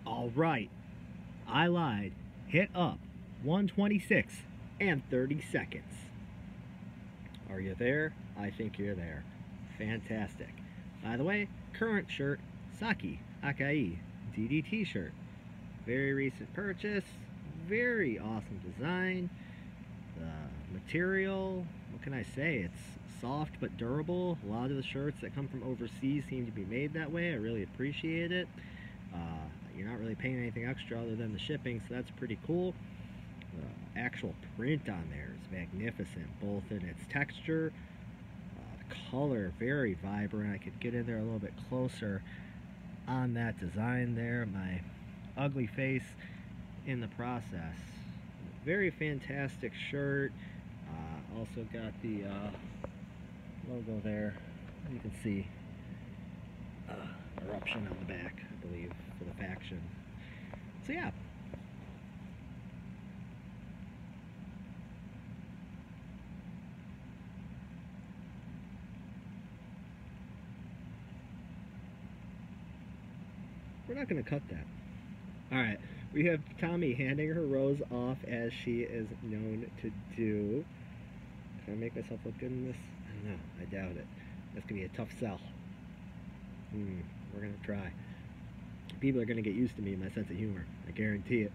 All right, I lied. Hit up 126 and 30 seconds. Are you there? I think you're there. Fantastic. By the way, current shirt, Saki Akai DDT shirt. Very recent purchase. Very awesome design. The material, what can I say? It's soft but durable. A lot of the shirts that come from overseas seem to be made that way. I really appreciate it. You're not really paying anything extra other than the shipping, so that's pretty cool. The actual print on there is magnificent, both in its texture, the color, very vibrant. I could get in there a little bit closer on that design there. My ugly face in the process. Very fantastic shirt. Also got the logo there. You can see eruption on the back, I believe, for the faction. So yeah. We're not going to cut that. Alright, we have Tommy handing her rose off as she is known to do. Can I make myself look good in this? I don't know. I doubt it. That's going to be a tough sell. We're going to try. People are going to get used to me and my sense of humor. I guarantee it.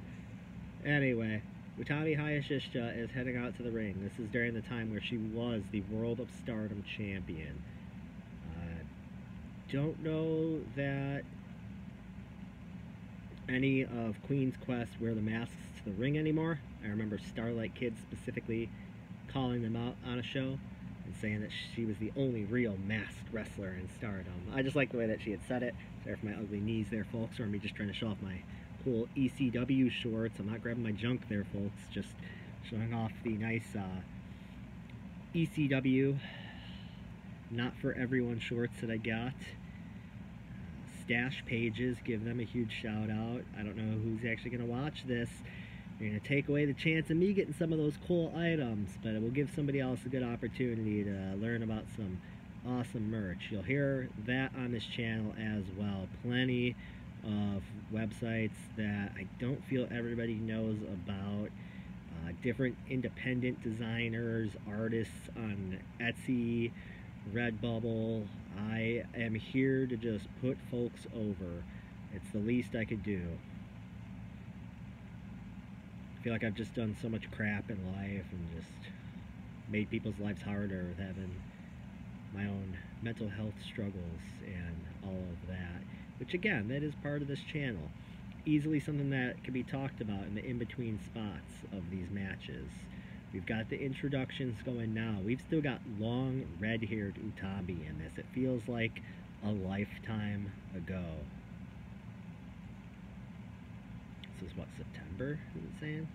Anyway, Utami Hayashishita is heading out to the ring. This is during the time where she was the World of Stardom champion. Don't know that any of Queen's Quest wear the masks to the ring anymore. I remember Starlight Kid specifically calling them out on a show and saying that she was the only real masked wrestler in Stardom. I just like the way that she had said it. Sorry for my ugly knees there, folks, or me just trying to show off my cool ECW shorts. I'm not grabbing my junk there, folks, just showing off the nice ECW not for everyone shorts that I got. Stash pages, give them a huge shout out. I don't know who's actually going to watch this. You're going to take away the chance of me getting some of those cool items, but it will give somebody else a good opportunity to learn about some awesome merch. You'll hear that on this channel as well. Plenty of websites that I don't feel everybody knows about. Different independent designers, artists on Etsy, Redbubble. I am here to just put folks over. It's the least I could do. I feel like I've just done so much crap in life and just made people's lives harder with having my own mental health struggles and all of that. Which again, that is part of this channel. Easily something that can be talked about in the in-between spots of these matches. We've got the introductions going now. We've still got long red-haired Utami in this. It feels like a lifetime ago. This is what, September, is it saying?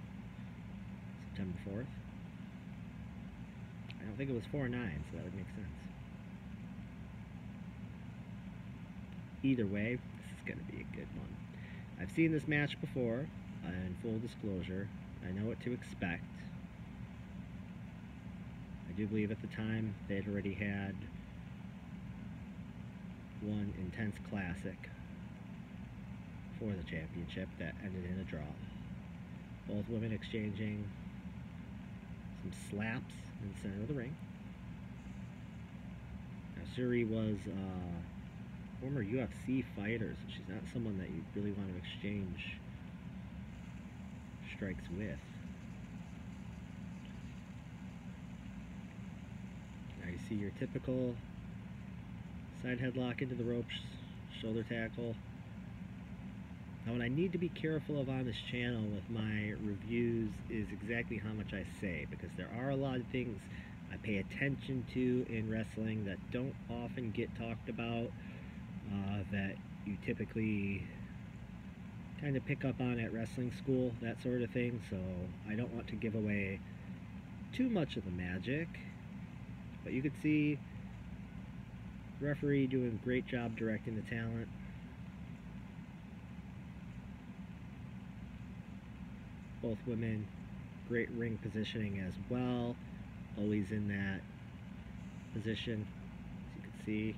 September 4th? I don't think it was 4/9, so that would make sense. Either way, this is going to be a good one. I've seen this match before, in full disclosure. I know what to expect. I do believe at the time they had already had one intense classic for the championship that ended in a draw. Both women exchanging some slaps in the center of the ring. Now, Suri was former UFC fighter, so she's not someone that you really want to exchange strikes with. Now you see your typical side headlock into the ropes, shoulder tackle. Now what I need to be careful of on this channel with my reviews is exactly how much I say, because there are a lot of things I pay attention to in wrestling that don't often get talked about, that you typically kind of pick up on at wrestling school, that sort of thing, so I don't want to give away too much of the magic. But you could see referee doing a great job directing the talent. Both women, great ring positioning as well, always in that position, as you can see,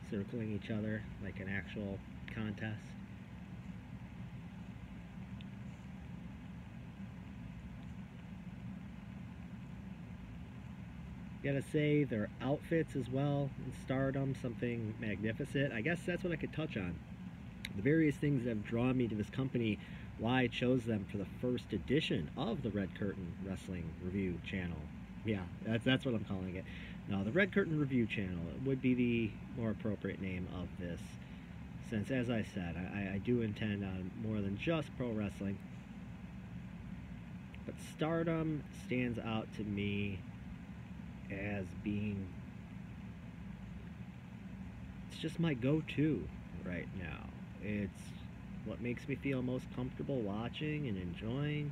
circling each other like an actual contest. Gotta say, their outfits as well in Stardom, something magnificent. I guess that's what I could touch on. The various things that have drawn me to this company, why I chose them for the first edition of the Red Curtain Wrestling Review channel. Yeah, that's what I'm calling it. No, the Red Curtain Review channel would be the more appropriate name of this, since, as I said, I do intend on more than just pro wrestling. But Stardom stands out to me as being, it's just my go-to right now. It's what makes me feel most comfortable watching and enjoying.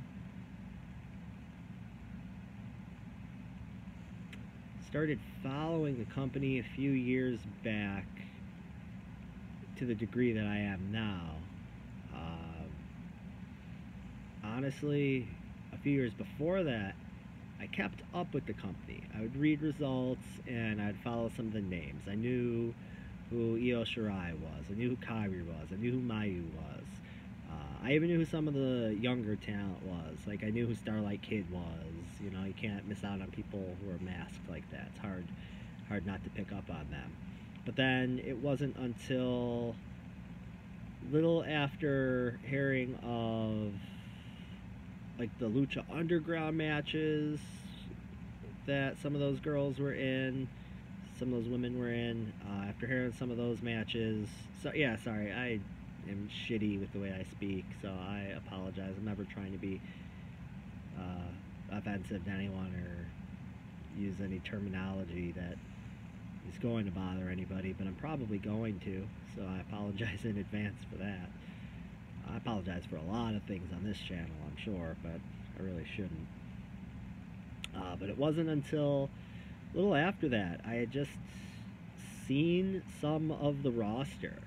Started following the company a few years back to the degree that I am now. Honestly, a few years before that, I kept up with the company. I would read results and I'd follow some of the names. I knew who Io Shirai was. I knew who Kairi was. I knew who Mayu was. I even knew who some of the younger talent was. Like, I knew who Starlight Kid was. You know, you can't miss out on people who are masked like that. It's hard not to pick up on them. But then it wasn't until little after hearing of like the Lucha Underground matches that some of those girls were in, some of those women were in, after hearing some of those matches. So yeah, sorry, I am shitty with the way I speak, so I apologize. I'm never trying to be offensive to anyone or use any terminology that is going to bother anybody, but I'm probably going to, so I apologize in advance for that. I apologize for a lot of things on this channel, I'm sure, but I really shouldn't. But it wasn't until a little after that I had just seen some of the roster,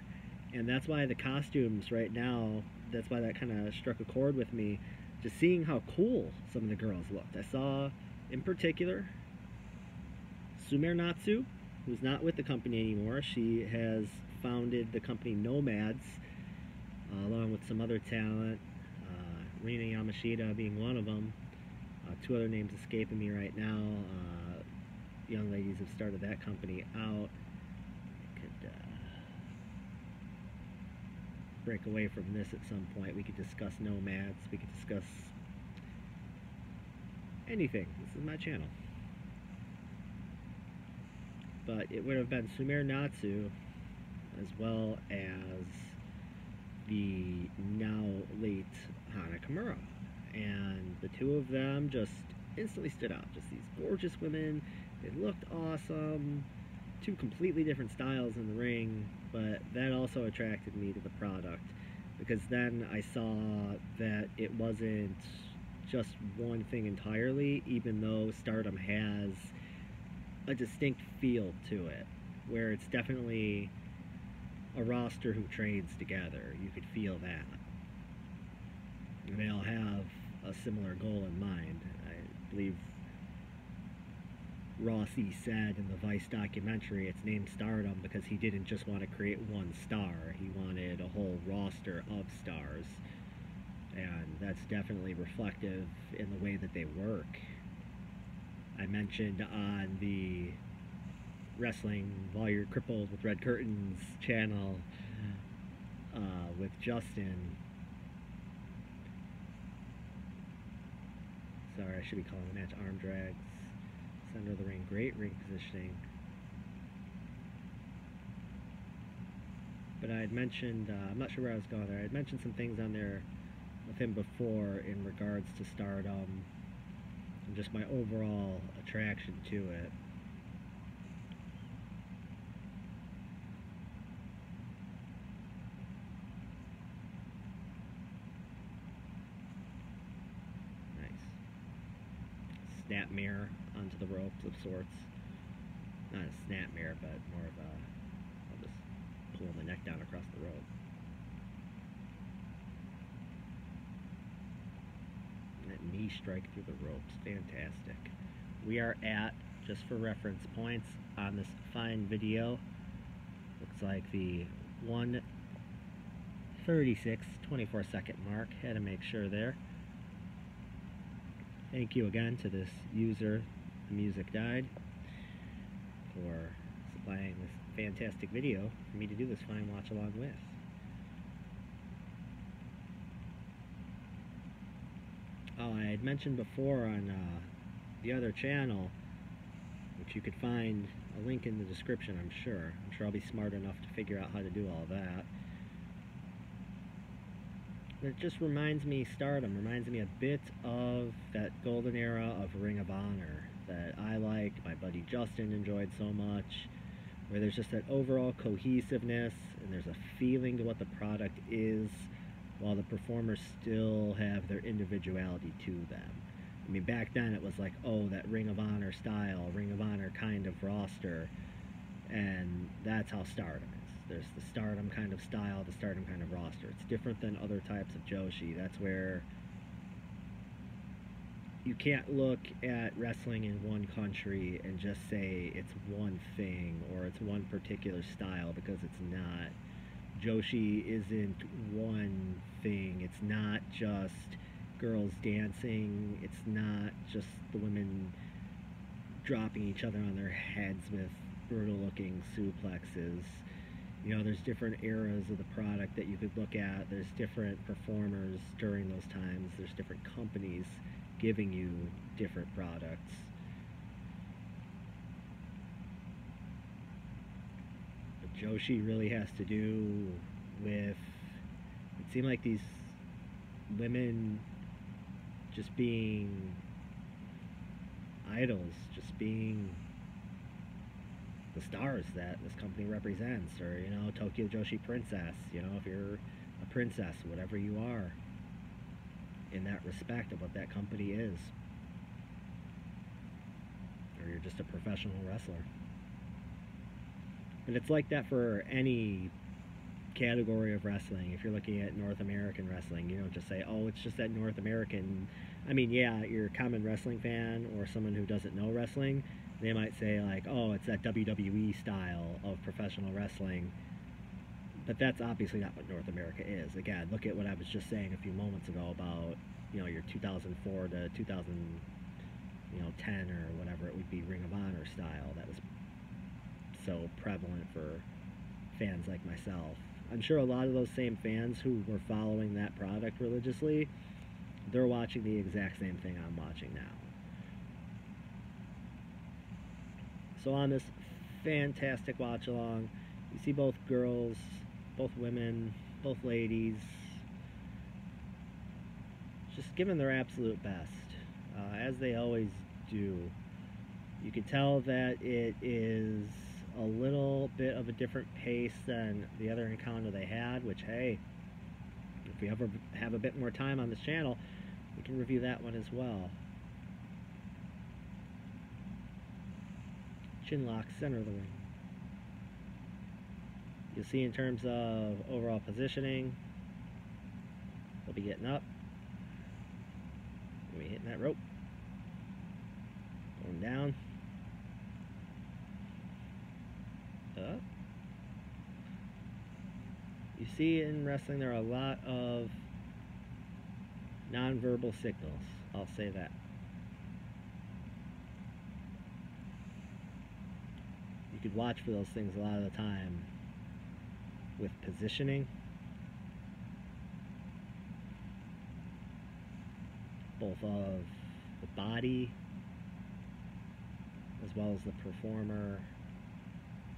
and that's why the costumes right now, that's why that kind of struck a chord with me, just seeing how cool some of the girls looked. I saw, in particular, Sumer Natsu, who's not with the company anymore. She has founded the company Nomads, along with some other talent, Rina Yamashita being one of them. Two other names escaping me right now. Young ladies have started that company out. Could break away from this at some point. We could discuss Nomads. We could discuss anything. This is my channel. But it would have been Sumer Natsu, as well as the now late Hana Kimura. And the two of them just instantly stood out. Just these gorgeous women. They looked awesome. Two completely different styles in the ring, but that also attracted me to the product, because then I saw that it wasn't just one thing entirely, even though Stardom has a distinct feel to it, where it's definitely a roster who trains together. You could feel that. And they all have a similar goal in mind. I believe Rossi said in the Vice documentary it's named Stardom because he didn't just want to create one star. He wanted a whole roster of stars. And that's definitely reflective in the way that they work. I mentioned on the Wrestling While You're Crippled with Red Curtains channel with Justin. Sorry, I should be calling the match arm drags. Center of the ring, great ring positioning. But I had mentioned, I'm not sure where I was going there, I had mentioned some things on there with him before in regards to Stardom and just my overall attraction to it. Snap mirror onto the ropes of sorts. Not a snap mirror, but more of a, I'll just pull the neck down across the rope. And that knee strike through the ropes, fantastic. We are at, just for reference points, on this fine video, looks like the 1:36, 24-second mark. Had to make sure there. Thank you again to this user, The Music Died. for supplying this fantastic video for me to do this fine watch along with. Oh, I had mentioned before on the other channel, which you could find a link in the description, I'm sure. I'm sure I'll be smart enough to figure out how to do all that. It just reminds me, Stardom reminds me a bit of that golden era of Ring of Honor that I liked, my buddy Justin enjoyed so much, where there's just that overall cohesiveness and there's a feeling to what the product is while the performers still have their individuality to them. I mean, back then it was like, oh, that Ring of Honor style, Ring of Honor kind of roster, and that's how Stardom is. There's the Stardom kind of style, the Stardom kind of roster. It's different than other types of Joshi. That's where you can't look at wrestling in one country and just say it's one thing or it's one particular style, because it's not. Joshi isn't one thing. It's not just girls dancing. It's not just the women dropping each other on their heads with brutal looking suplexes. You know, there's different eras of the product that you could look at. There's different performers during those times. There's different companies giving you different products. But Joshi really has to do with, it seemed like these women just being idols, just being the stars that this company represents, or, you know, Tokyo Joshi Princess, you know, if you're a princess, whatever you are, in that respect of what that company is, or you're just a professional wrestler. And it's like that for any category of wrestling. If you're looking at North American wrestling, you don't just say, oh, it's just that North American. I mean, yeah, you're a common wrestling fan or someone who doesn't know wrestling, they might say like, oh, it's that WWE style of professional wrestling. But that's obviously not what North America is. Again, look at what I was just saying a few moments ago about, you know, your 2004 to 2010 or whatever it would be, Ring of Honor style. That was so prevalent for fans like myself. I'm sure a lot of those same fans who were following that product religiously, they're watching the exact same thing I'm watching now. So on this fantastic watch along, you see both girls, both women, both ladies, just giving their absolute best, as they always do. You can tell that it is a little bit of a different pace than the other encounter they had, which, hey, if we ever have a bit more time on this channel, we can review that one as well. Chin lock, center of the ring. You'll see in terms of overall positioning, they'll be getting up. We'll be hitting that rope. Going down. Up. You see in wrestling there are a lot of nonverbal signals. I'll say that. You could watch for those things a lot of the time with positioning, both of the body as well as the performer,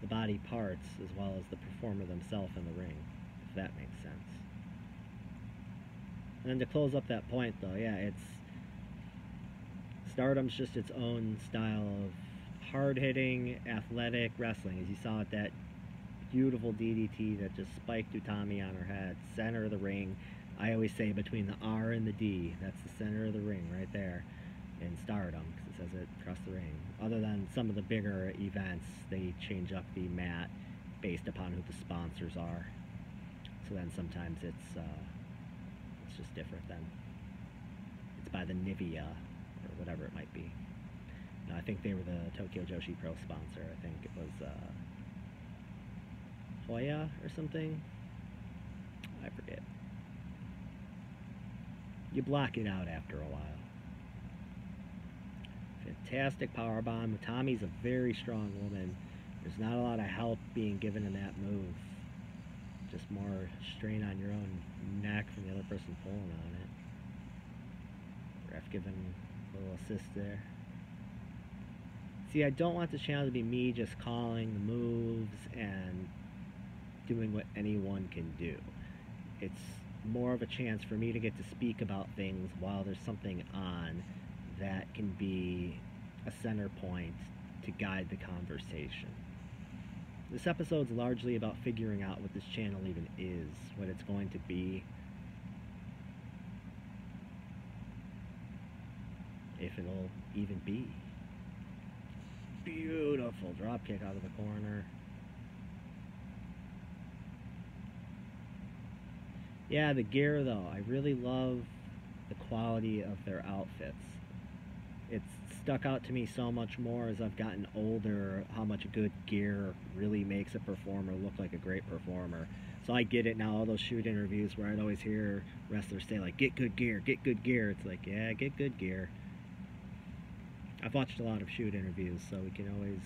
the body parts as well as the performer themselves in the ring, if that makes sense. And then to close up that point though, yeah, it's Stardom's just its own style of hard-hitting, athletic wrestling, as you saw at that beautiful DDT that just spiked Utami on her head, center of the ring. I always say between the R and the D, that's the center of the ring right there in Stardom, because it says it across the ring. Other than some of the bigger events, they change up the mat based upon who the sponsors are. So then sometimes it's just different then. It's by the Nivea, or whatever it might be. No, I think they were the Tokyo Joshi Pro sponsor. I think it was Hoya or something. I forget. You block it out after a while. Fantastic powerbomb. Utami's a very strong woman. There's not a lot of help being given in that move. Just more strain on your own neck from the other person pulling on it. Ref giving a little assist there. See, I don't want this channel to be me just calling the moves and doing what anyone can do. It's more of a chance for me to get to speak about things while there's something on that can be a center point to guide the conversation. This episode's largely about figuring out what this channel even is, what it's going to be, if it'll even be. Beautiful drop kick out of the corner. Yeah, the gear though, I really love the quality of their outfits. It's stuck out to me so much more as I've gotten older how much good gear really makes a performer look like a great performer. So I get it now, all those shoot interviews where I'd always hear wrestlers say like, get good gear, get good gear. It's like, yeah, get good gear. I've watched a lot of shoot interviews, so we can always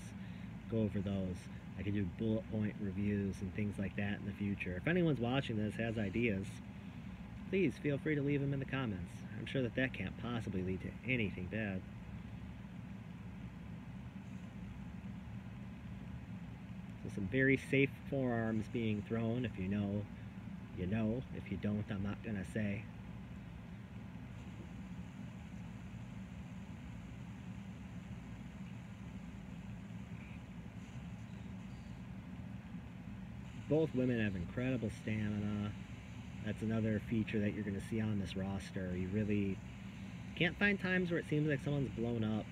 go over those. I can do bullet point reviews and things like that in the future. If anyone's watching this has ideas, please feel free to leave them in the comments. I'm sure that can't possibly lead to anything bad. So some very safe forearms being thrown. If you know, you know. If you don't, I'm not gonna say. Both women have incredible stamina. That's another feature that you're going to see on this roster. You really can't find times where it seems like someone's blown up.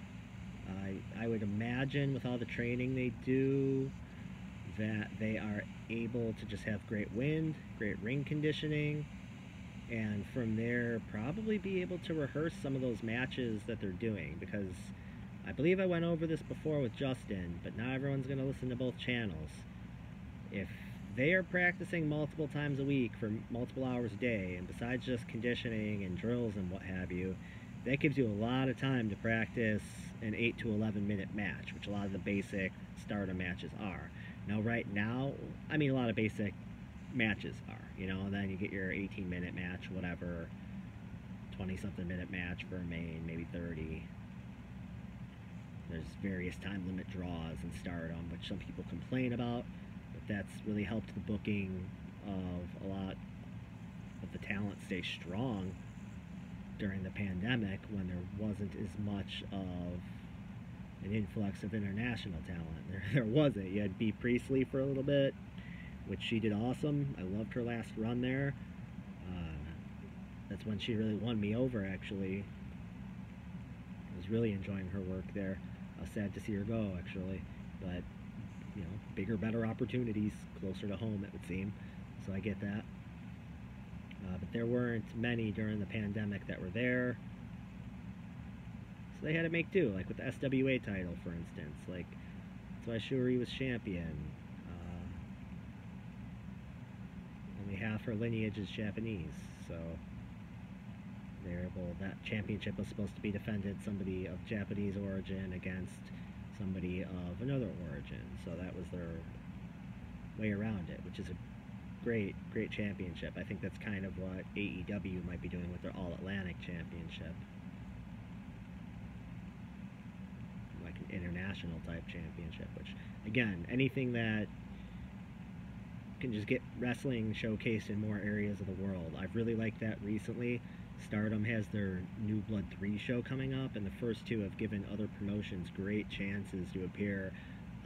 I would imagine with all the training they do that they are able to just have great wind, great ring conditioning, and from there probably be able to rehearse some of those matches that they're doing, because I believe I went over this before with Justin, but not everyone's going to listen to both channels. If they are practicing multiple times a week for multiple hours a day, and besides just conditioning and drills and what have you, that gives you a lot of time to practice an 8 to 11 minute match, which a lot of the basic Stardom matches are. Now right now, I mean a lot of basic matches are, you know, and then you get your 18-minute match, whatever, 20-something minute match for a main, maybe 30. There's various time limit draws in Stardom, which some people complain about. That's really helped the booking of a lot of the talent stay strong during the pandemic when there wasn't as much of an influx of international talent. There wasn't. You had Bea Priestley for a little bit, which she did awesome. I loved her last run there. That's when she really won me over, actually. I was really enjoying her work there. I was sad to see her go, actually, but you know, bigger, better opportunities closer to home, it would seem. So I get that. But there weren't many during the pandemic that were there. So they had to make do, like with the SWA title, for instance. Like, that's why Shuri was champion. Only half her lineage is Japanese, so they're able, that championship was supposed to be defended somebody of Japanese origin against somebody of another origin, so that was their way around it, which is a great championship. I think that's kind of what AEW might be doing with their All-Atlantic Championship, like an international type championship, which again, anything that can just get wrestling showcased in more areas of the world. I've really liked that recently. Stardom has their New Blood 3 show coming up, and the first two have given other promotions great chances to appear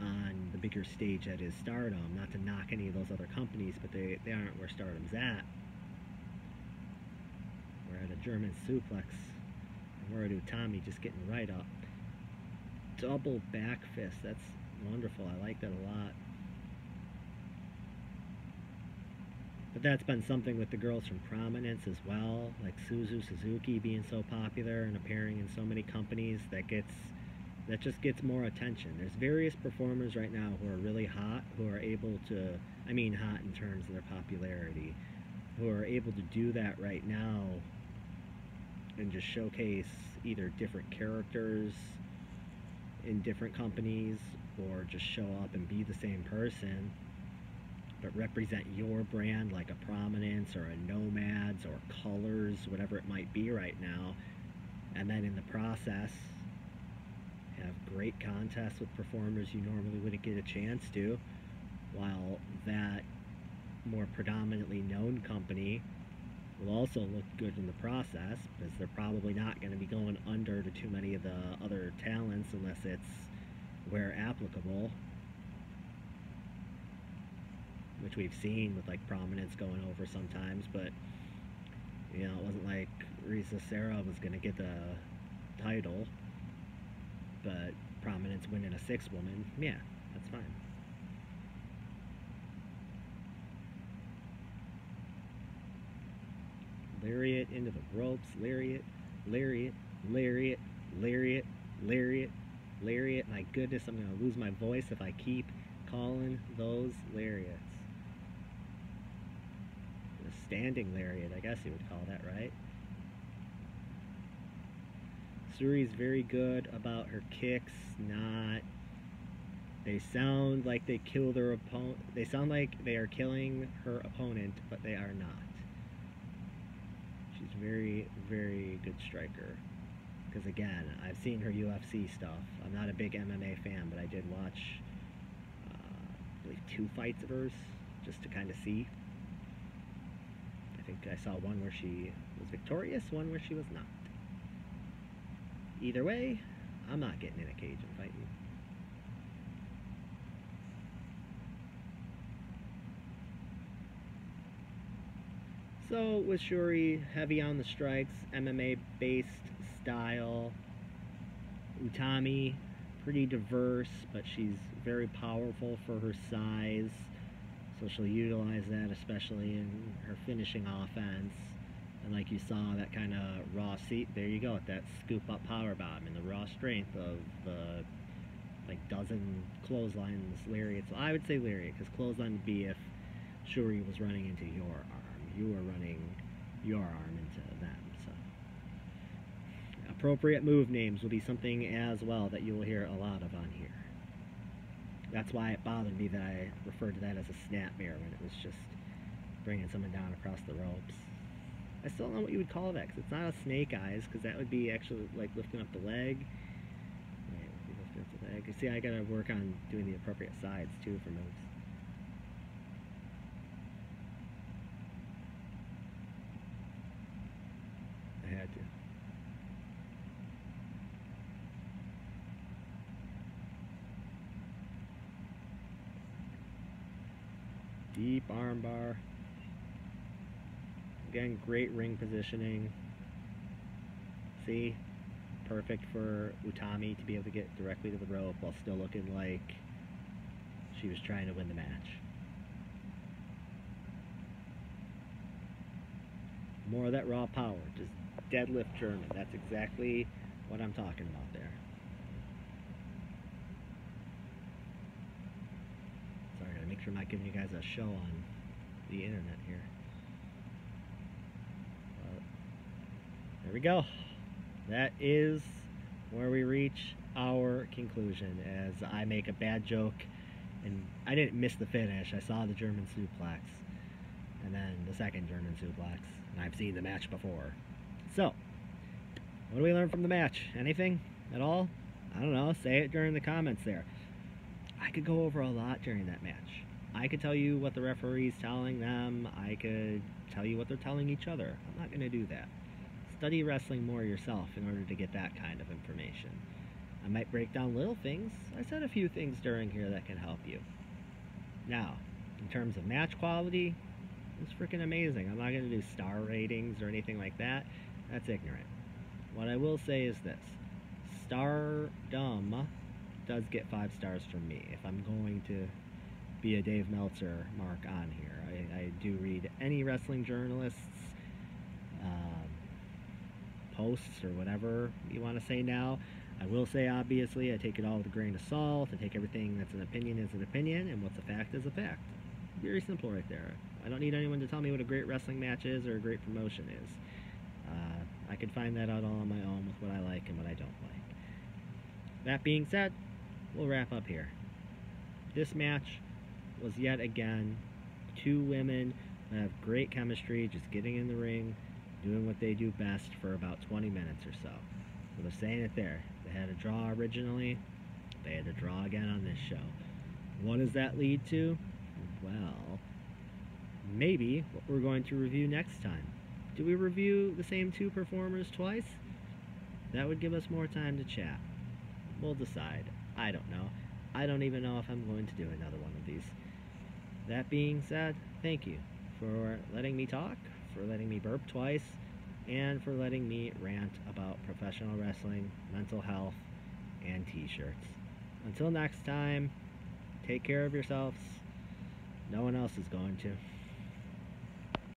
on the bigger stage that is Stardom. Not to knock any of those other companies, but they aren't where Stardom's at. We're at a German suplex, and we're at Utami just getting right up. Double back fist, that's wonderful. I like that a lot. But that's been something with the girls from Prominence as well, like Suzu Suzuki being so popular and appearing in so many companies that just gets more attention. There's various performers right now who are really hot, who are able to, I mean hot in terms of their popularity, who are able to do that right now and just showcase either different characters in different companies or just show up and be the same person, but represent your brand like a Prominence or a Nomads or Colors, whatever it might be right now, and then in the process have great contests with performers you normally wouldn't get a chance to, while that more predominantly known company will also look good in the process, because they're probably not going to be going under to too many of the other talents unless it's where applicable, which we've seen with like Prominence going over sometimes. But you know, it wasn't like Risa Sera was going to get the title, but Prominence winning a 6-woman, yeah, that's fine. Lariat into the ropes, lariat, lariat, lariat, lariat, lariat, lariat. My goodness, I'm going to lose my voice if I keep calling those lariats. A standing lariat, I guess you would call that, right? Syuri's very good about her kicks, they sound like they kill their opponent. They sound like they are killing her opponent, but they are not. She's very, very good striker. Because again, I've seen her UFC stuff. I'm not a big MMA fan, but I did watch, I believe, 2 fights of hers, just to kind of see. I think I saw one where she was victorious, one where she was not. Either way, I'm not getting in a cage and fighting. So with Syuri, heavy on the strikes, MMA-based style. Utami, pretty diverse, but she's very powerful for her size. So she'll utilize that, especially in her finishing offense. And like you saw, that kind of raw seat, there you go, with that scoop up power bomb and the raw strength of the like dozen clotheslines, lariats. So I would say lariat, because clothesline would be if Syuri was running into your arm. You were running your arm into them. So appropriate move names will be something as well that you will hear a lot of on here. That's why it bothered me that I referred to that as a snapmare when it was just bringing someone down across the ropes. I still don't know what you would call that, because it's not a snake eyes, because that would be actually like lifting up the leg. Right, lifting up the leg. You see, I gotta work on doing the appropriate sides too for moves. I had to. Deep arm bar. Again, great ring positioning. See? Perfect for Utami to be able to get directly to the rope while still looking like she was trying to win the match. More of that raw power. Just deadlift German. That's exactly what I'm talking about there. Sorry, I gotta make sure I'm not giving you guys a show on the internet here. There we go. That is where we reach our conclusion, as I make a bad joke, and I didn't miss the finish. I saw the German suplex, and then the second German suplex, and I've seen the match before. So, what do we learn from the match? Anything at all? I don't know. Say it during the comments there. I could go over a lot during that match. I could tell you what the referee's telling them. I could tell you what they're telling each other. I'm not going to do that. Study wrestling more yourself in order to get that kind of information. I might break down little things. I said a few things during here that can help you. Now, in terms of match quality, it's freaking amazing. I'm not going to do star ratings or anything like that. That's ignorant. What I will say is this. Stardom does get 5 stars from me if I'm going to be a Dave Meltzer mark on here. I do read any wrestling journalists' posts or whatever you want to say now. I will say, obviously, I take it all with a grain of salt. I take everything that's an opinion as an opinion, and what's a fact is a fact. Very simple right there. I don't need anyone to tell me what a great wrestling match is or a great promotion is. I can find that out all on my own with what I like and what I don't like. That being said, we'll wrap up here. This match was yet again two women that have great chemistry, just getting in the ring, doing what they do best for about 20 minutes or so. So they're saying it there. They had a draw originally. They had to draw again on this show. What does that lead to? Well, maybe what we're going to review next time. Do we review the same two performers twice? That would give us more time to chat. We'll decide. I don't know. I don't even know if I'm going to do another one of these. That being said, thank you for letting me talk, for letting me burp twice, and for letting me rant about professional wrestling, mental health, and t-shirts. Until next time, take care of yourselves. No one else is going to.